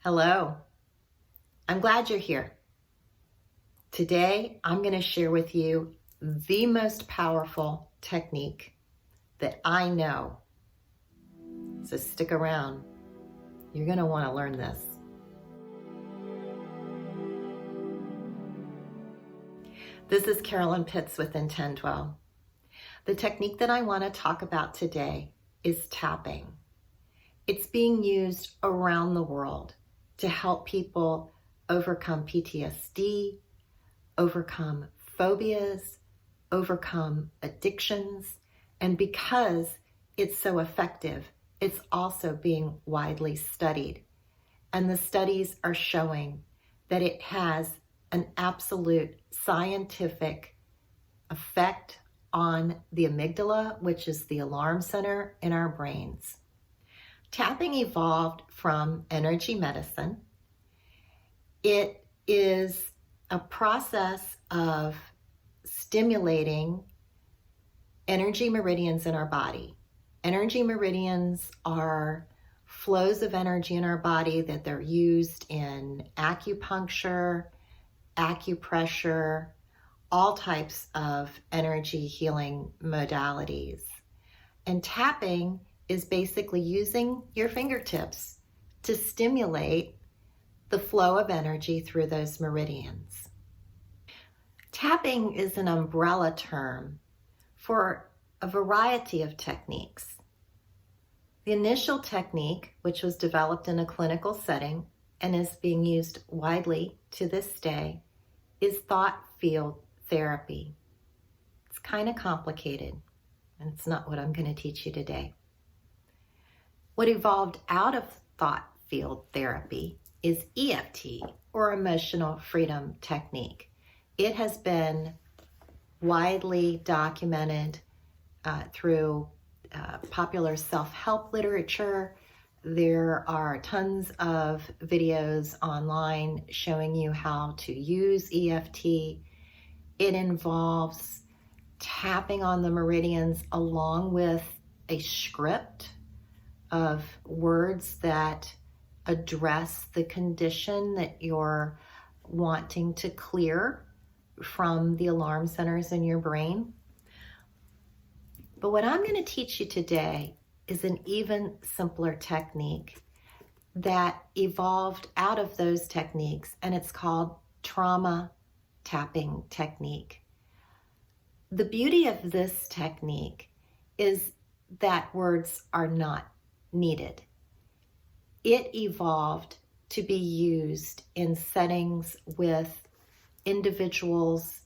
Hello, I'm glad you're here. Today, I'm going to share with you the most powerful technique that I know. So stick around. You're going to want to learn this. This is Carolyn Pitts with Intendwell. The technique that I want to talk about today is tapping. It's being used around the world to help people overcome PTSD, overcome phobias, overcome addictions, and because it's so effective, it's also being widely studied. And the studies are showing that it has an absolute scientific effect on the amygdala, which is the alarm center in our brains. Tapping evolved from energy medicine. It is a process of stimulating energy meridians in our body. Energy meridians are flows of energy in our body that they're used in acupuncture, acupressure, all types of energy healing modalities. And tapping is basically using your fingertips to stimulate the flow of energy through those meridians. Tapping is an umbrella term for a variety of techniques. The initial technique, which was developed in a clinical setting and is being used widely to this day, is thought field therapy. It's kind of complicated, and it's not what I'm going to teach you today. What evolved out of thought field therapy is EFT, or emotional freedom technique. It has been widely documented through popular self-help literature. There are tons of videos online showing you how to use EFT. It involves tapping on the meridians along with a script of words that address the condition that you're wanting to clear from the alarm centers in your brain. But what I'm going to teach you today is an even simpler technique that evolved out of those techniques, and it's called trauma tapping technique. The beauty of this technique is that words are not needed. It evolved to be used in settings with individuals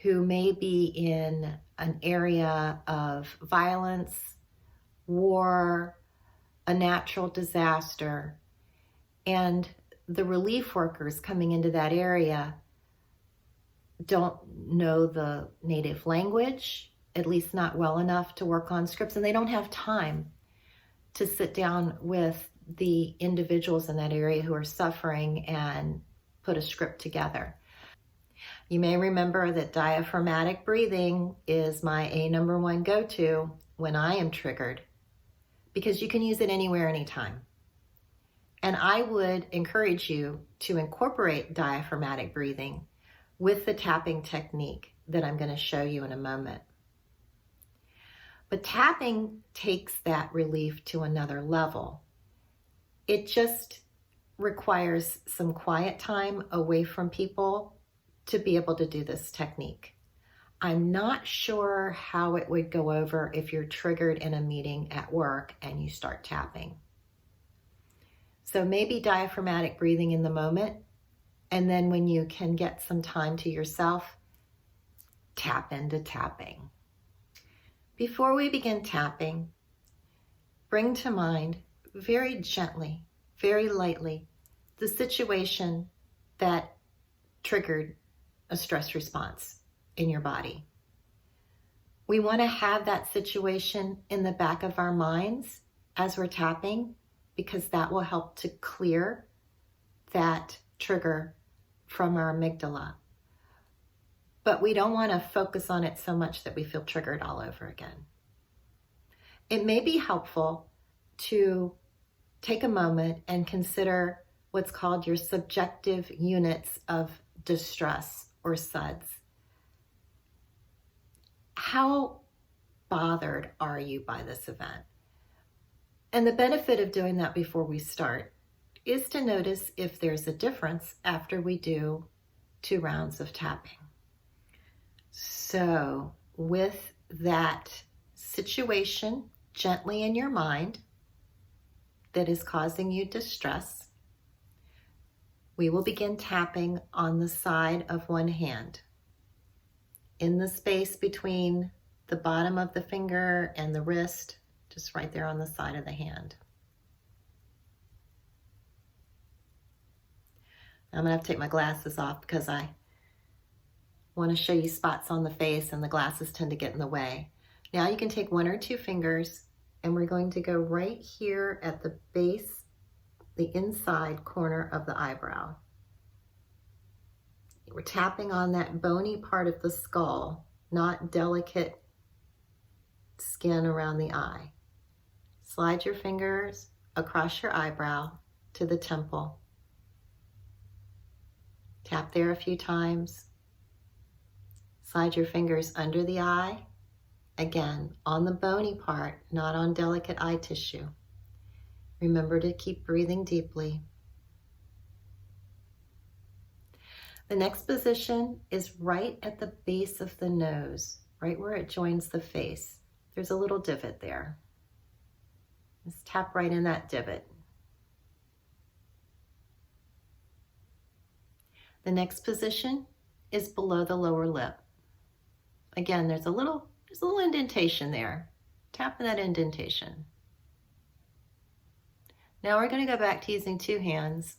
who may be in an area of violence, war, a natural disaster, and the relief workers coming into that area don't know the native language, at least not well enough to work on scripts, and they don't have time to sit down with the individuals in that area who are suffering and put a script together. You may remember that diaphragmatic breathing is my number one go-to when I am triggered, because you can use it anywhere, anytime. And I would encourage you to incorporate diaphragmatic breathing with the tapping technique that I'm going to show you in a moment. But tapping takes that relief to another level. It just requires some quiet time away from people to be able to do this technique. I'm not sure how it would go over if you're triggered in a meeting at work and you start tapping. So maybe diaphragmatic breathing in the moment, and then when you can get some time to yourself, tap into tapping. Before we begin tapping, bring to mind very gently, very lightly, the situation that triggered a stress response in your body. We want to have that situation in the back of our minds as we're tapping, because that will help to clear that trigger from our amygdala. But we don't want to focus on it so much that we feel triggered all over again. It may be helpful to take a moment and consider what's called your subjective units of distress or SUDS. How bothered are you by this event? And the benefit of doing that before we start is to notice if there's a difference after we do 2 rounds of tapping. So with that situation gently in your mind that is causing you distress, we will begin tapping on the side of one hand, in the space between the bottom of the finger and the wrist, just right there on the side of the hand. I'm gonna have to take my glasses off because I want to show you spots on the face and the glasses tend to get in the way. Now you can take 1 or 2 fingers and we're going to go right here at the base, the inside corner of the eyebrow. We're tapping on that bony part of the skull, not delicate skin around the eye. Slide your fingers across your eyebrow to the temple. Tap there a few times. Slide your fingers under the eye. Again, on the bony part, not on delicate eye tissue. Remember to keep breathing deeply. The next position is right at the base of the nose, right where it joins the face. There's a little divot there. Just tap right in that divot. The next position is below the lower lip. Again, there's a little indentation there. Tap in that indentation. Now we're going to go back to using 2 hands,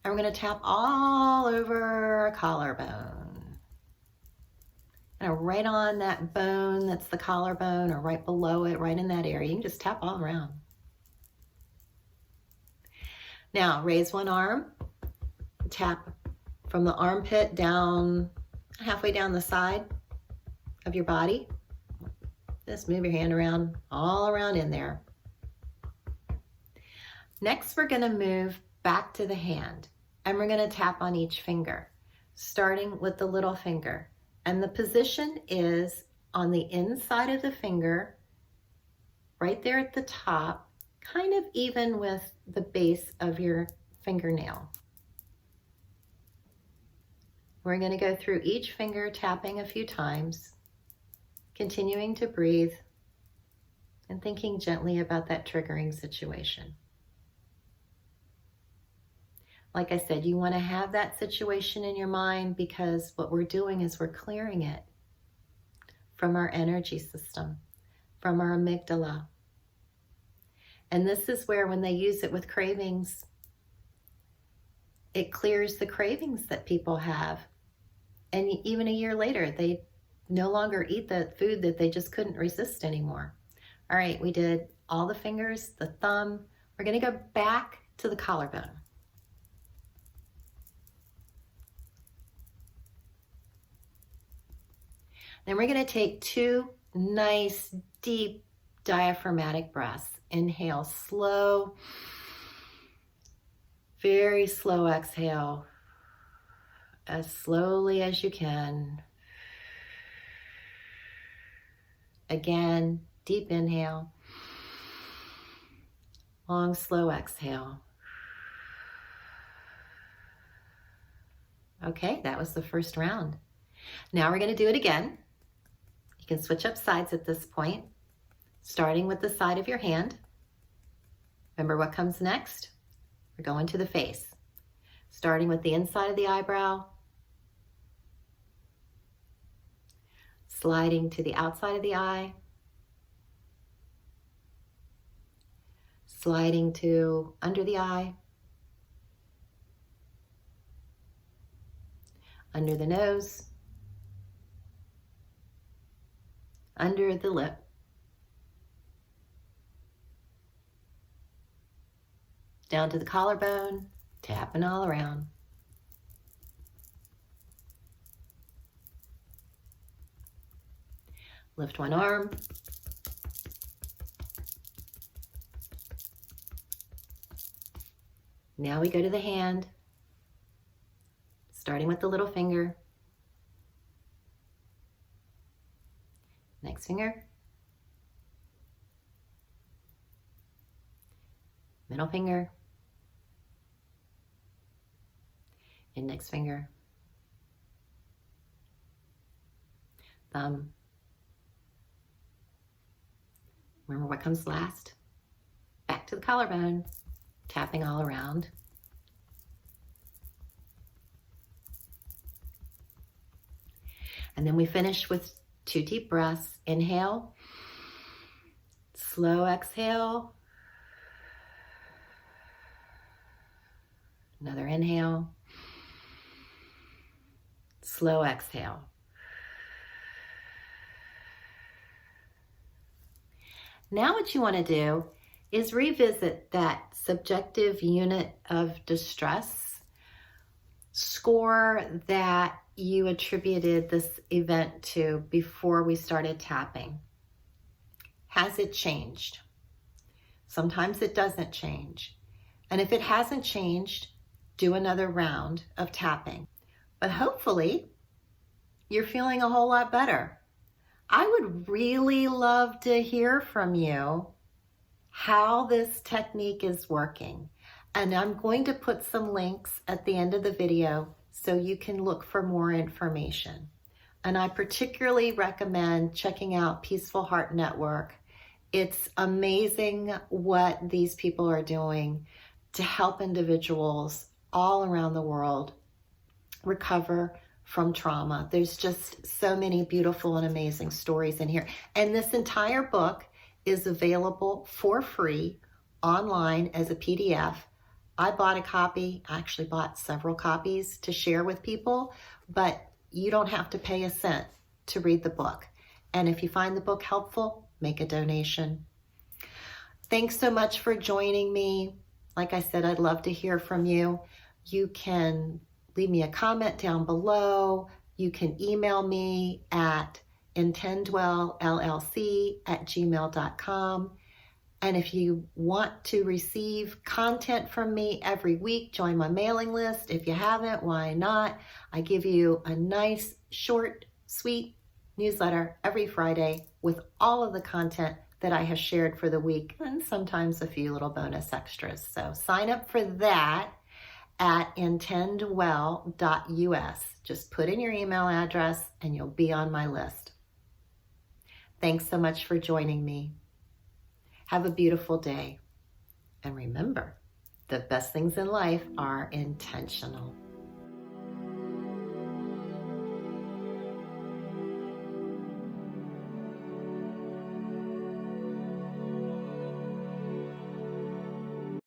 and we're going to tap all over our collarbone. And right on that bone that's the collarbone, or right below it, right in that area. You can just tap all around. Now raise one arm, tap from the armpit down, halfway down the side of your body. Just move your hand around, all around in there. Next, we're going to move back to the hand, and we're going to tap on each finger, starting with the little finger. And the position is on the inside of the finger, right there at the top, kind of even with the base of your fingernail. We're going to go through each finger, tapping a few times, continuing to breathe and thinking gently about that triggering situation. Like I said, you want to have that situation in your mind because what we're doing is we're clearing it from our energy system, from our amygdala. And this is where, when they use it with cravings, it clears the cravings that people have. And even a year later, they no longer eat the food that they just couldn't resist anymore. All right, we did all the fingers, the thumb. We're going to go back to the collarbone. Then we're going to take 2 nice, deep, diaphragmatic breaths. Inhale, slow, very slow exhale, as slowly as you can. Again, deep inhale, long, slow exhale. Okay, that was the first round. Now we're going to do it again. You can switch up sides at this point, starting with the side of your hand. Remember what comes next? We're going to the face, starting with the inside of the eyebrow, sliding to the outside of the eye, sliding to under the eye, under the nose, under the lip, down to the collarbone, tapping all around. Lift one arm. Now we go to the hand, starting with the little finger. Next finger. Middle finger. Index finger. Thumb. Remember what comes last? Back to the collarbone, tapping all around. And then we finish with 2 deep breaths. Inhale, slow exhale. Another inhale, slow exhale. Now what you want to do is revisit that subjective unit of distress score that you attributed this event to before we started tapping. Has it changed? Sometimes it doesn't change. And if it hasn't changed, do another round of tapping. But hopefully, you're feeling a whole lot better. I would really love to hear from you how this technique is working. And I'm going to put some links at the end of the video so you can look for more information. And I particularly recommend checking out Peaceful Heart Network. It's amazing what these people are doing to help individuals all around the world recover from trauma. There's just so many beautiful and amazing stories in here. And this entire book is available for free online as a PDF. I bought a copy. I actually bought several copies to share with people, but you don't have to pay a cent to read the book. And if you find the book helpful, make a donation. Thanks so much for joining me. Like I said, I'd love to hear from you. You can leave me a comment down below. You can email me at intendwellllc@gmail.com. And if you want to receive content from me every week, join my mailing list. If you haven't, why not? I give you a nice, short, sweet newsletter every Friday with all of the content that I have shared for the week, and sometimes a few little bonus extras. So sign up for that at intendwell.us. Just put in your email address and you'll be on my list. Thanks so much for joining me. Have a beautiful day. And remember, the best things in life are intentional.